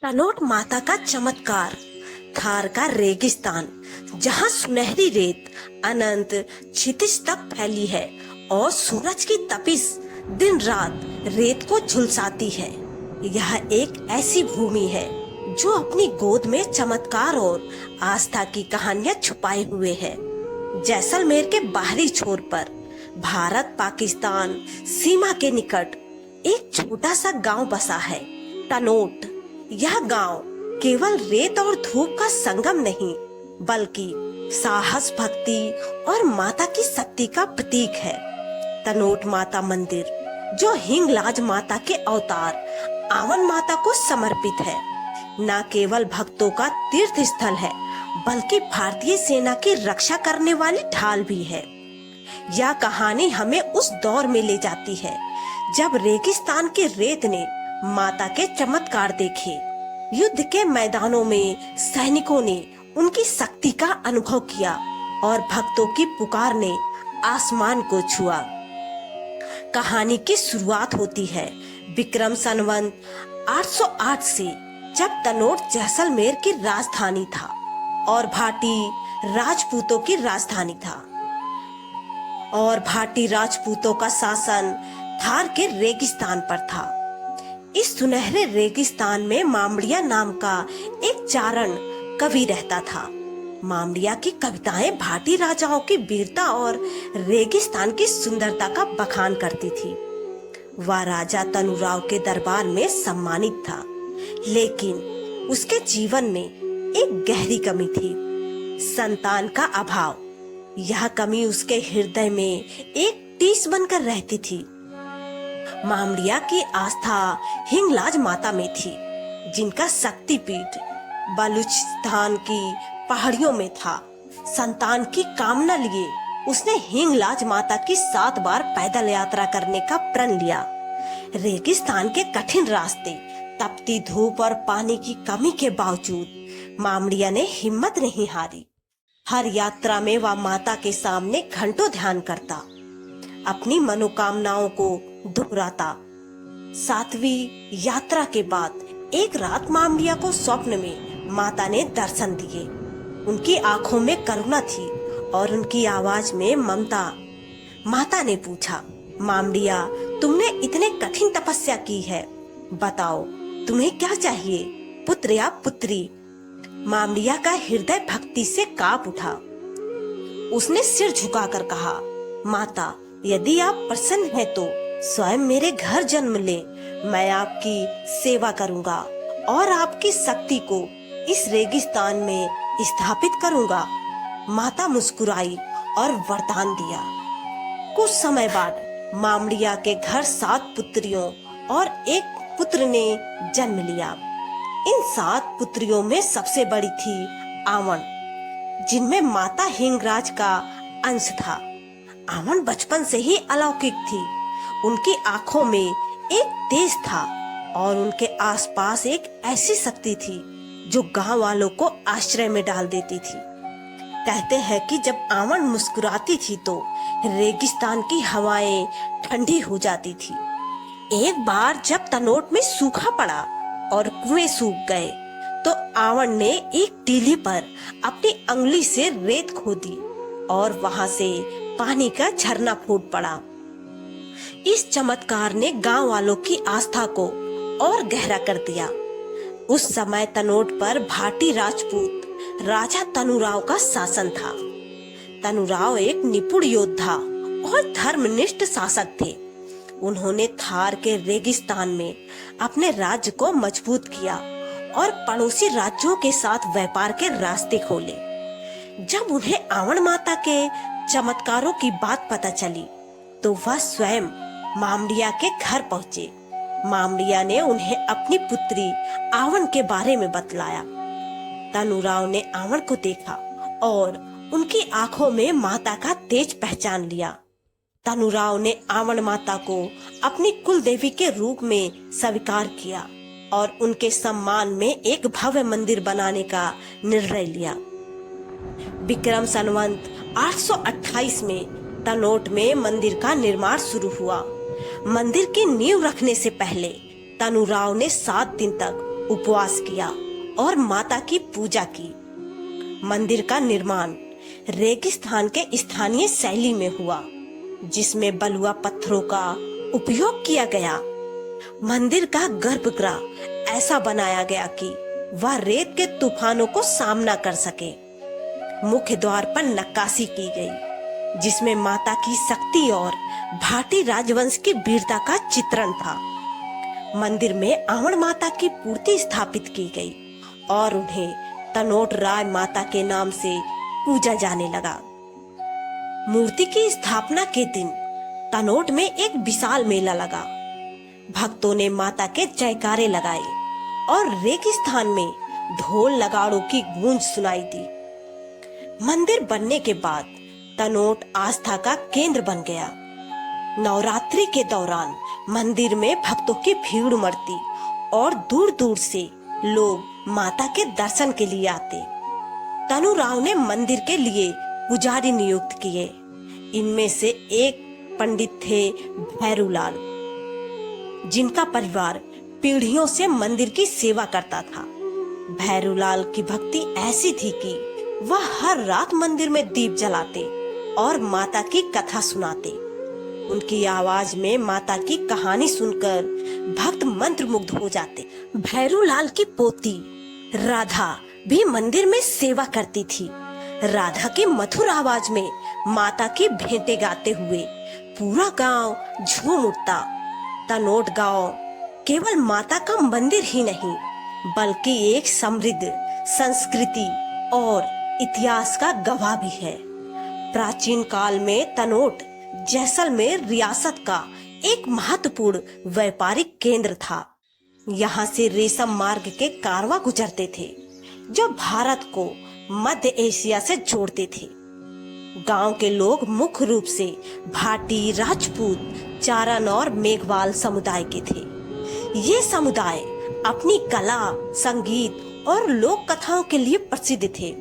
तनोट माता का चमत्कार। थार का रेगिस्तान, जहाँ सुनहरी रेत अनंत क्षितिज तक फैली है और सूरज की तपिश दिन रात रेत को झुलसाती है। यह एक ऐसी भूमि है जो अपनी गोद में चमत्कार और आस्था की कहानियां छुपाए हुए है। जैसलमेर के बाहरी छोर पर भारत पाकिस्तान सीमा के निकट एक छोटा सा गांव बसा है, तनोट। यह गांव केवल रेत और धूप का संगम नहीं, बल्कि साहस, भक्ति और माता की शक्ति का प्रतीक है। तनोट माता मंदिर, जो हिंगलाज माता के अवतार आवन माता को समर्पित है, न केवल भक्तों का तीर्थ स्थल है, बल्कि भारतीय सेना की रक्षा करने वाली ढाल भी है। यह कहानी हमें उस दौर में ले जाती है जब रेगिस्तान के रेत ने माता के चमत्कार देखे। युद्ध के मैदानों में सैनिकों ने उनकी शक्ति का अनुभव किया और भक्तों की पुकार ने आसमान को छुआ। कहानी की शुरुआत होती है विक्रम संवत 808 से, जब तनोट जैसलमेर की राजधानी था और भाटी राजपूतों की राजधानी था और भाटी राजपूतों का शासन थार के रेगिस्तान पर था। इस सुनहरे रेगिस्तान में मामड़िया नाम का एक चारण कवि रहता था। मामड़िया की कविताएं भाटी राजाओं की वीरता और रेगिस्तान की सुंदरता का बखान करती थी। वह राजा तनुराव के दरबार में सम्मानित था, लेकिन उसके जीवन में एक गहरी कमी थी, संतान का अभाव। यह कमी उसके हृदय में एक टीस बनकर रहती थी। मामड़िया की आस्था हिंगलाज माता में थी, जिनका शक्तिपीठ बलूचिस्तान की पहाड़ियों में था। संतान की कामना लिए उसने हिंगलाज माता की 7 बार पैदल यात्रा करने का प्रण लिया। रेगिस्तान के कठिन रास्ते, तपती धूप और पानी की कमी के बावजूद मामड़िया ने हिम्मत नहीं हारी। हर यात्रा में वह माता के सामने घंटों ध्यान करता, अपनी मनोकामनाओं को दोहराता। 7वीं यात्रा के बाद एक रात मामड़िया को स्वप्न में माता ने दर्शन दिए। उनकी आंखों में करुणा थी और उनकी आवाज में ममता। माता ने पूछा, मामड़िया, तुमने इतने कठिन तपस्या की है, बताओ तुम्हें क्या चाहिए, पुत्र या पुत्री? मामड़िया का हृदय भक्ति से कांप उठा। उसने सिर झुकाकर कहा, माता, यदि आप प्रसन्न हैं तो स्वयं मेरे घर जन्म ले। मैं आपकी सेवा करूंगा और आपकी शक्ति को इस रेगिस्तान में स्थापित करूंगा। माता मुस्कुराई और वरदान दिया। कुछ समय बाद मामड़िया के घर 7 पुत्रियों और एक पुत्र ने जन्म लिया। इन 7 पुत्रियों में सबसे बड़ी थी आवन, जिनमें माता हिंगराज का अंश था। आवन बचपन से ही अलौकिक थी। उनकी आंखों में एक तेज था और उनके आसपास एक ऐसी शक्ति थी जो गांव वालों को आश्चर्य में डाल देती थी। कहते हैं कि जब आवन मुस्कुराती थी तो रेगिस्तान की हवाएं ठंडी हो जाती थी। एक बार जब तनोट में सूखा पड़ा और कुएं सूख गए, तो आवन ने एक टीले पर अपनी अंगुली से रेत खोदी और वहां से पानी का झरना फूट पड़ा। इस चमत्कार ने गांव वालों की आस्था को और गहरा कर दिया। उस समय तनोट पर भाटी राजपूत राजा तनुराव का शासन था। तनुराव एक निपुण योद्धा और धर्मनिष्ठ शासक थे। उन्होंने थार के रेगिस्तान में अपने राज्य को मजबूत किया और पड़ोसी राज्यों के साथ व्यापार के रास्ते खोले। जब उन्हें आवन माता के चमत्कारों की बात पता चली, तो वह स्वयं मामड़िया के घर पहुँचे। मामड़िया ने उन्हें अपनी पुत्री आवन के बारे में बतलाया। तनुराव ने आवन को देखा और उनकी आंखों में माता का तेज पहचान लिया। तनुराव ने आवन माता को अपनी कुल देवी के रूप में स्वीकार किया और उनके सम्मान में एक भव्य मंदिर बनाने का निर्णय लिया। विक्रम संवत 828 में तनोट में मंदिर का निर्माण शुरू हुआ। मंदिर की नींव रखने से पहले तनुराव ने 7 दिन तक उपवास किया और माता की पूजा की। मंदिर का निर्माण रेगिस्तान के स्थानीय शैली में हुआ, जिसमें बलुआ पत्थरों का उपयोग किया गया। मंदिर का गर्भगृह ऐसा बनाया गया कि वह रेत के तूफानों को सामना कर सके। मुख्य द्वार पर नक्काशी की गई, जिसमें माता की शक्ति और भाटी राजवंश की वीरता का चित्रण था। मंदिर में आवण माता की मूर्ति स्थापित की गई और उन्हें तनोट राय माता के नाम से पूजा जाने लगा। मूर्ति की स्थापना के दिन तनोट में एक विशाल मेला लगा। भक्तों ने माता के जयकारे लगाए और रेगिस्तान में ढोल नगाड़ों की गूंज सुनाई दी। मंदिर बनने के बाद तनोट आस्था का केंद्र बन गया। नवरात्रि के दौरान मंदिर में भक्तों की भीड़ उमड़ती और दूर दूर से लोग माता के दर्शन के लिए आते। तनु राव ने मंदिर के लिए पुजारी नियुक्त किए। इनमें से एक पंडित थे भैरूलाल, जिनका परिवार पीढ़ियों से मंदिर की सेवा करता था। भैरूलाल की भक्ति ऐसी थी कि वह हर रात मंदिर में दीप जलाते और माता की कथा सुनाते। उनकी आवाज में माता की कहानी सुनकर भक्त मंत्रमुग्ध हो जाते। भैरूलाल की पोती राधा भी मंदिर में सेवा करती थी। राधा की मधुर आवाज में माता की भेंटे गाते हुए पूरा गांव झूम उठता। तनोट गांव केवल माता का मंदिर ही नहीं, बल्कि एक समृद्ध संस्कृति और इतिहास का गवाह भी है। प्राचीन काल में तनोट जैसलमेर रियासत का एक महत्वपूर्ण व्यापारिक केंद्र था। यहाँ से रेशम मार्ग के कारवां गुजरते थे, जो भारत को मध्य एशिया से जोड़ते थे। गांव के लोग मुख्य रूप से भाटी, राजपूत, चारण और मेघवाल समुदाय के थे। ये समुदाय अपनी कला, संगीत और लोक कथाओं के लिए प्रसिद्ध थे।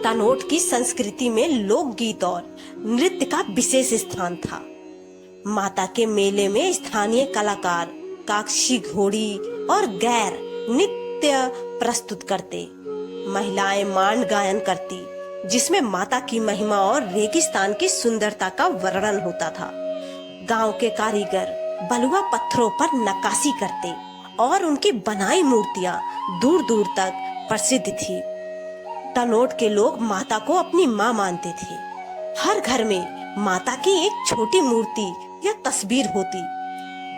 तनोट की संस्कृति में लोकगीत और नृत्य का विशेष स्थान था। माता के मेले में स्थानीय कलाकार काक्षी घोड़ी और गैर नृत्य प्रस्तुत करते। महिलाएं मांड गायन करती, जिसमें माता की महिमा और रेगिस्तान की सुंदरता का वर्णन होता था। गांव के कारीगर बलुआ पत्थरों पर नक्काशी करते और उनकी बनाई मूर्तियां दूर दूर तक प्रसिद्ध थी। तनोट के लोग माता को अपनी माँ मानते थे। हर घर में माता की एक छोटी मूर्ति या तस्वीर होती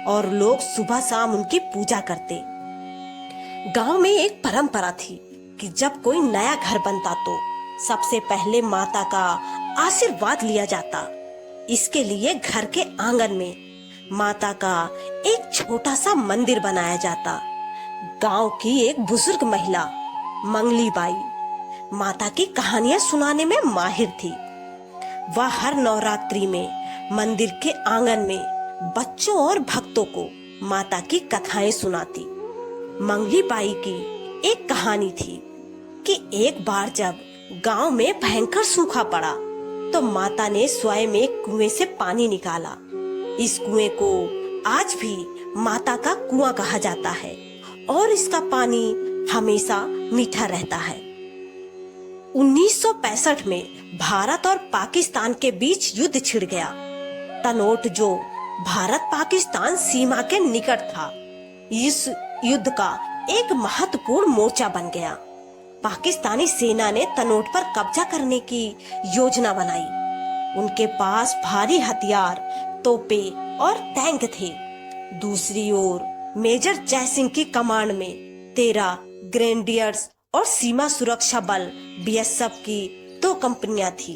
और लोग सुबह शाम उनकी पूजा करते। गांव में एक परंपरा थी कि जब कोई नया घर बनता तो सबसे पहले माता का आशीर्वाद लिया जाता। इसके लिए घर के आंगन में माता का एक छोटा सा मंदिर बनाया जाता। गांव की एक बुजुर्ग महिला मंगली बाई माता की कहानियां सुनाने में माहिर थी। वह हर नवरात्रि में मंदिर के आंगन में बच्चों और भक्तों को माता की कथाएं सुनाती। मंगली बाई की एक कहानी थी कि एक बार जब गांव में भयंकर सूखा पड़ा तो माता ने स्वयं एक कुएं से पानी निकाला। इस कुएं को आज भी माता का कुआं कहा जाता है और इसका पानी हमेशा मीठा रहता है। 1965 में भारत और पाकिस्तान के बीच युद्ध छिड़ गया। तनोट, जो भारत पाकिस्तान सीमा के निकट था, इस युद्ध का एक महत्वपूर्ण मोर्चा बन गया। पाकिस्तानी सेना ने तनोट पर कब्जा करने की योजना बनाई। उनके पास भारी हथियार, तोपे और टैंक थे। दूसरी ओर मेजर जयसिंह की कमांड में 13 ग्रेनेडियर्स और सीमा सुरक्षा बल बीएसएफ की 2 कंपनियां थी।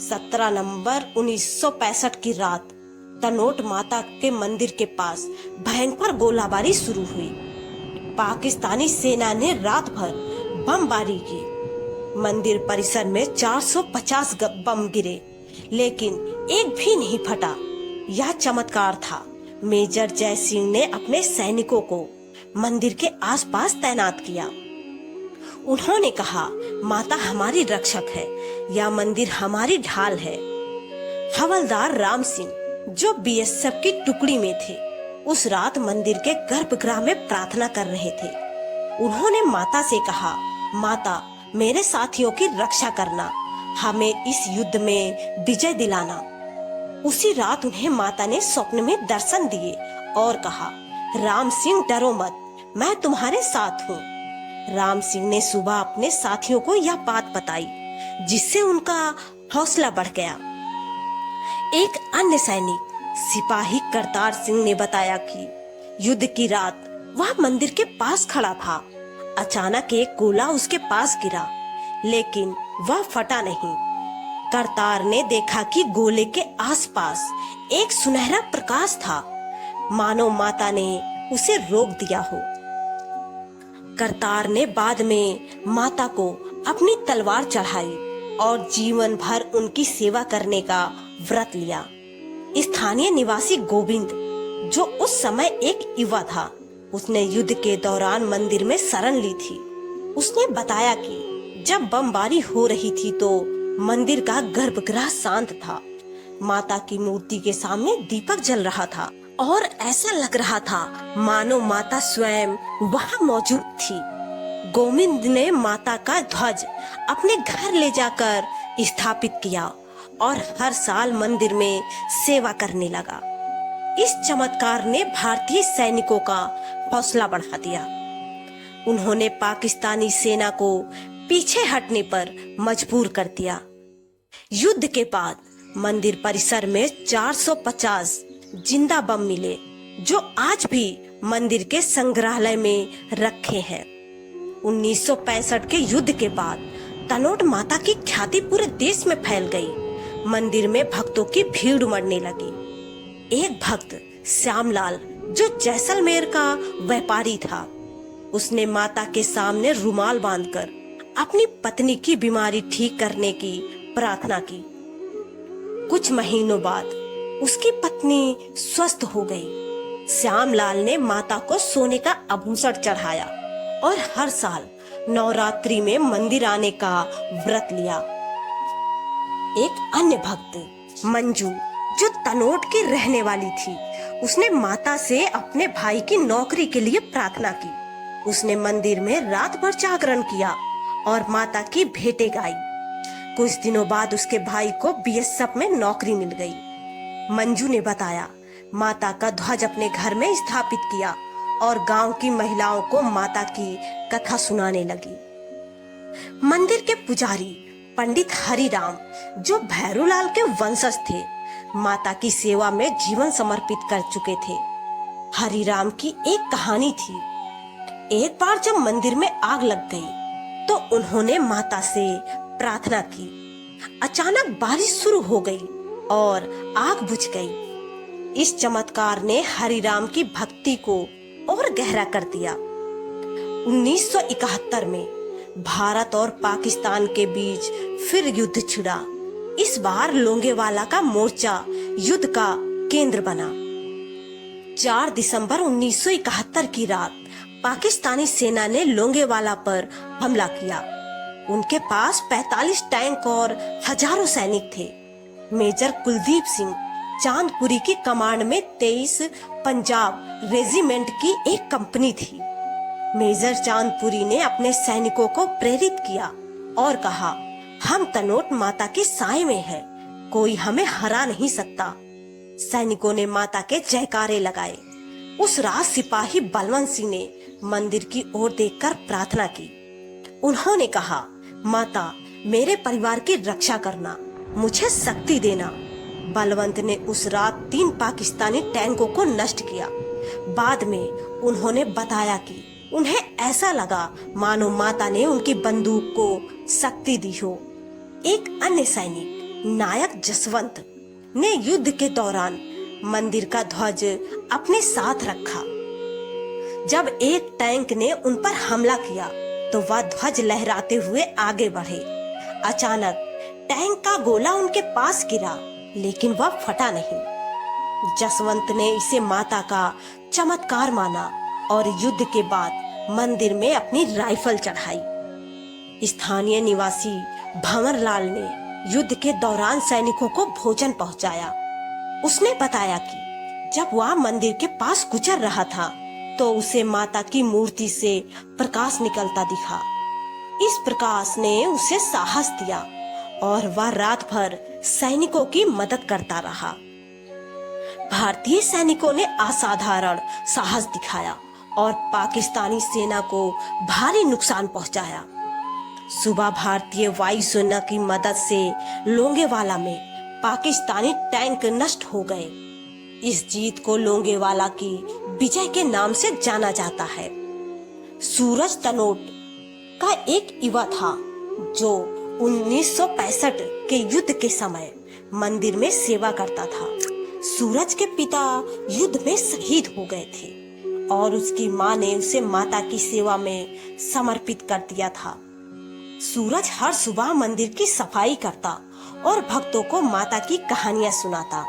17 नवंबर 1965 की रात तनोट माता के मंदिर के पास भयंकर गोलाबारी शुरू हुई। पाकिस्तानी सेना ने रात भर बमबारी की। मंदिर परिसर में 450 बम गिरे, लेकिन एक भी नहीं फटा। यह चमत्कार था। मेजर जयसिंह ने अपने सैनिकों को मंदिर के आसपास तैनात किया। उन्होंने कहा, माता हमारी रक्षक है, यह मंदिर हमारी ढाल है। हवलदार राम सिंह, जो बीएसएफ की टुकड़ी में थे, उस रात मंदिर के गर्भगृह में प्रार्थना कर रहे थे। उन्होंने माता से कहा, माता, मेरे साथियों की रक्षा करना, हमें इस युद्ध में विजय दिलाना। उसी रात उन्हें माता ने स्वप्न में दर्शन दिए और कहा, राम सिंह डरो मत, मैं तुम्हारे साथ हूँ। राम सिंह ने सुबह अपने साथियों को यह बात बताई, जिससे उनका हौसला बढ़ गया। एक अन्य सैनिक सिपाही करतार सिंह ने बताया कि युद्ध की रात वह मंदिर के पास खड़ा था। अचानक एक गोला उसके पास गिरा, लेकिन वह फटा नहीं। करतार ने देखा कि गोले के आसपास एक सुनहरा प्रकाश था, मानो माता ने उसे रोक दिया हो। करतार ने बाद में माता को अपनी तलवार चढ़ाई और जीवन भर उनकी सेवा करने का व्रत लिया। स्थानीय निवासी गोविंद, जो उस समय एक युवा था, उसने युद्ध के दौरान मंदिर में शरण ली थी। उसने बताया कि जब बमबारी हो रही थी तो मंदिर का गर्भगृह शांत था। माता की मूर्ति के सामने दीपक जल रहा था और ऐसा लग रहा था मानो माता स्वयं वहां मौजूद थी। गोविंद ने माता का ध्वज अपने घर ले जाकर स्थापित किया और हर साल मंदिर में सेवा करने लगा। इस चमत्कार ने भारतीय सैनिकों का हौसला बढ़ा दिया। उन्होंने पाकिस्तानी सेना को पीछे हटने पर मजबूर कर दिया। युद्ध के बाद मंदिर परिसर में 450 जिंदा बम मिले, जो आज भी मंदिर के संग्रहालय में रखे हैं। 1965 के युद्ध के बाद तनोट माता की ख्याति पूरे देश में फैल गई। मंदिर में भक्तों की भीड़ उमड़ने लगी। एक भक्त श्यामलाल, जो जैसलमेर का व्यापारी था, उसने माता के सामने रुमाल बांधकर अपनी पत्नी की बीमारी ठीक करने की प्रार्थना की। कुछ महीनों बाद उसकी पत्नी स्वस्थ हो गई। श्यामलाल ने माता को सोने का आभूषण चढ़ाया और हर साल नवरात्रि में मंदिर आने का व्रत लिया। एक अन्य भक्त मंजू, जो तनोट की रहने वाली थी, उसने माता से अपने भाई की नौकरी के लिए प्रार्थना की। उसने मंदिर में रात भर जागरण किया और माता की भेंटें गाई। कुछ दिनों बाद उसके भाई को बीएसएफ में नौकरी मिल गई। मंजू ने बताया, माता का ध्वज अपने घर में स्थापित किया और गांव की महिलाओं को माता की कथा सुनाने लगी। मंदिर के पुजारी पंडित हरिराम, जो भैरूलाल के वंशज थे, माता की सेवा में जीवन समर्पित कर चुके थे। हरिराम की एक कहानी थी। एक बार जब मंदिर में आग लग गई तो उन्होंने माता से प्रार्थना की। अचानक बारिश शुरू हो गई और आग बुझ गई। इस चमत्कार ने हरिराम की भक्ति को और गहरा कर दिया। 1971 में भारत और पाकिस्तान के बीच फिर युद्ध छिड़ा। इस बार लोंगेवाला का मोर्चा युद्ध का केंद्र बना। 4 दिसंबर 1971 की रात पाकिस्तानी सेना ने लोंगेवाला पर हमला किया। उनके पास 45 टैंक और हजारों सैनिक थे। मेजर कुलदीप सिंह चांदपुरी की कमांड में 23 पंजाब रेजिमेंट की एक कंपनी थी। मेजर चांदपुरी ने अपने सैनिकों को प्रेरित किया और कहा, हम तनोट माता के साए में हैं, कोई हमें हरा नहीं सकता। सैनिकों ने माता के जयकारे लगाए। उस रात सिपाही बलवंत सिंह ने मंदिर की ओर देखकर प्रार्थना की। उन्होंने कहा, माता, मेरे परिवार की रक्षा करना, मुझे शक्ति देना। बलवंत ने उस रात 3 पाकिस्तानी टैंकों को नष्ट किया। बाद में उन्होंने बताया कि उन्हें ऐसा लगा मानो माता ने उनकी बंदूक को शक्ति दी हो। एक अन्य सैनिक नायक जसवंत ने युद्ध के दौरान मंदिर का ध्वज अपने साथ रखा। जब एक टैंक ने उन पर हमला किया तो वह ध्वज लहराते हुए आगे बढ़े। अचानक टैंक का गोला उनके पास गिरा, लेकिन वह फटा नहीं। जसवंत ने इसे माता का चमत्कार माना और युद्ध के बाद मंदिर में अपनी राइफल चढ़ाई। स्थानीय निवासी भंवरलाल ने युद्ध के दौरान सैनिकों को भोजन पहुंचाया। उसने बताया कि जब वह मंदिर के पास गुजर रहा था तो उसे माता की मूर्ति से प्रकाश निकलता दिखा। इस प्रकाश ने उसे साहस दिया और वह रात भर सैनिकों की मदद करता रहा। भारतीय सैनिकों ने असाधारण साहस दिखाया और पाकिस्तानी सेना को भारी नुकसान पहुंचाया। सुबह भारतीय वायुसेना की मदद से लोंगेवाला में पाकिस्तानी टैंक नष्ट हो गए। इस जीत को लोंगेवाला की विजय के नाम से जाना जाता है। सूरज तनोट का एक युवा था जो 1965 के युद्ध के समय मंदिर में सेवा करता था। सूरज के पिता युद्ध में शहीद हो गए थे और उसकी मां ने उसे माता की सेवा में समर्पित कर दिया था। सूरज हर सुबह मंदिर की सफाई करता और भक्तों को माता की कहानियां सुनाता।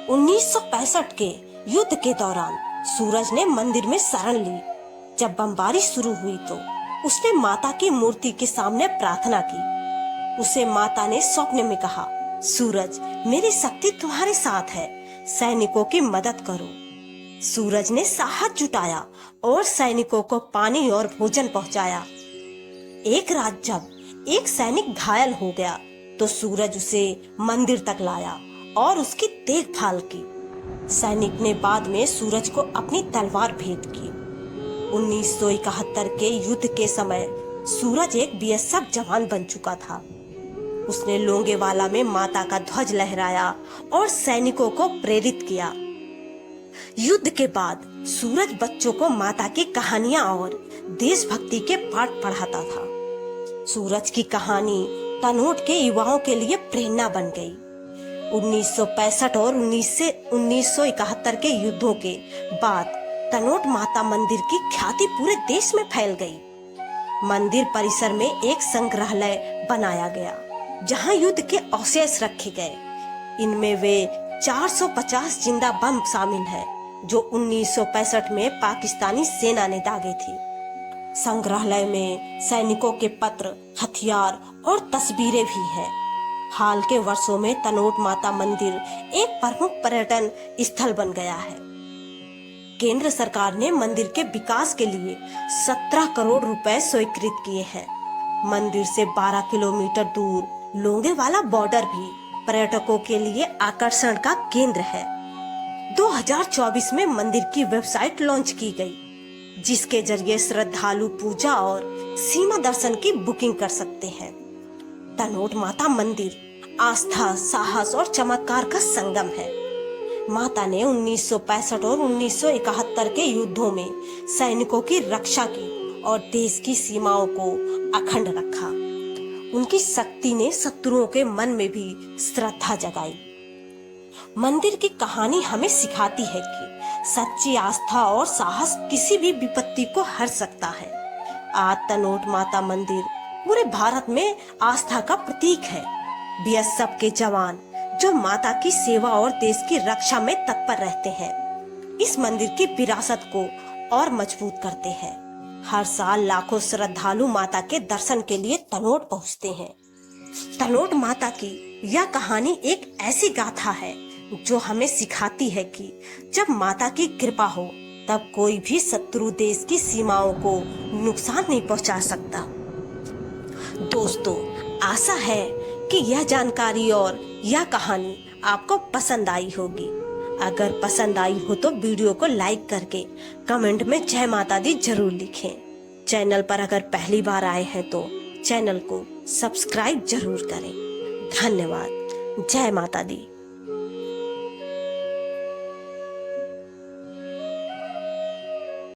1965 के युद्ध के दौरान सूरज ने मंदिर में शरण ली। जब बमबारी शुरू हुई तो उसने माता की मूर्ति के सामने प्रार्थना की। उसे माता ने स्वप्न में कहा, सूरज, मेरी शक्ति तुम्हारे साथ है, सैनिकों की मदद करो। सूरज ने साहस जुटाया और सैनिकों को पानी और भोजन पहुंचाया। एक रात जब एक सैनिक घायल हो गया तो सूरज उसे मंदिर तक लाया और उसकी देखभाल की। सैनिक ने बाद में सूरज को अपनी तलवार भेंट की। 1971 के युद्ध के समय सूरज एक बीएसएफ जवान बन चुका था। उसने लोंगेवाला में माता का ध्वज लहराया और सैनिकों को प्रेरित किया। युद्ध के बाद सूरज बच्चों को माता की कहानियां और देशभक्ति के पाठ पढ़ाता था। सूरज की कहानी तनोट के युवाओं के लिए प्रेरणा बन गई। 1965 और 1971 के युद्धों के बाद तनोट माता मंदिर की ख्याति पूरे देश में फैल गई। मंदिर परिसर में एक संग्रहालय बनाया गया जहां युद्ध के अवशेष रखे गए। इनमें वे 450 जिंदा बम शामिल है जो 1965 में पाकिस्तानी सेना ने दागे थे। संग्रहालय में सैनिकों के पत्र, हथियार और तस्वीरें भी हैं। हाल के वर्षों में तनोट माता मंदिर एक प्रमुख पर्यटन स्थल बन गया है। केंद्र सरकार ने मंदिर के विकास के लिए 17 करोड़ रुपए स्वीकृत किए हैं। मंदिर से 12 किलोमीटर दूर लोंगेवाला बॉर्डर भी पर्यटकों के लिए आकर्षण का केंद्र है। 2024 में मंदिर की वेबसाइट लॉन्च की गई, जिसके जरिए श्रद्धालु पूजा और सीमा दर्शन की बुकिंग कर सकते हैं। तनोट माता मंदिर आस्था, साहस और चमत्कार का संगम है। माता ने 1965 और 1971 के युद्धों में सैनिकों की रक्षा की और देश की सीमाओं को अखंड रखा। उनकी शक्ति ने शत्रुओं के मन में भी श्रद्धा जगाई। मंदिर की कहानी हमें सिखाती है कि सच्ची आस्था और साहस किसी भी विपत्ति को हर सकता है। आज तनोट माता मंदिर पूरे भारत में आस्था का प्रतीक है। बीएसएफ के जवान जो माता की सेवा और देश की रक्षा में तत्पर रहते हैं, इस मंदिर की विरासत को और मजबूत करते हैं। हर साल लाखों श्रद्धालु माता के दर्शन के लिए तनोट पहुंचते हैं। तनोट माता की यह कहानी एक ऐसी गाथा है जो हमें सिखाती है कि जब माता की कृपा हो तब कोई भी शत्रु देश की सीमाओं को नुकसान नहीं पहुंचा सकता। दोस्तों, आशा है कि यह जानकारी और यह कहानी आपको पसंद आई होगी। अगर पसंद आई हो तो वीडियो को लाइक करके कमेंट में जय माता दी जरूर लिखें। चैनल पर अगर पहली बार आए हैं तो चैनल को सब्सक्राइब जरूर करें। धन्यवाद। जय माता दी।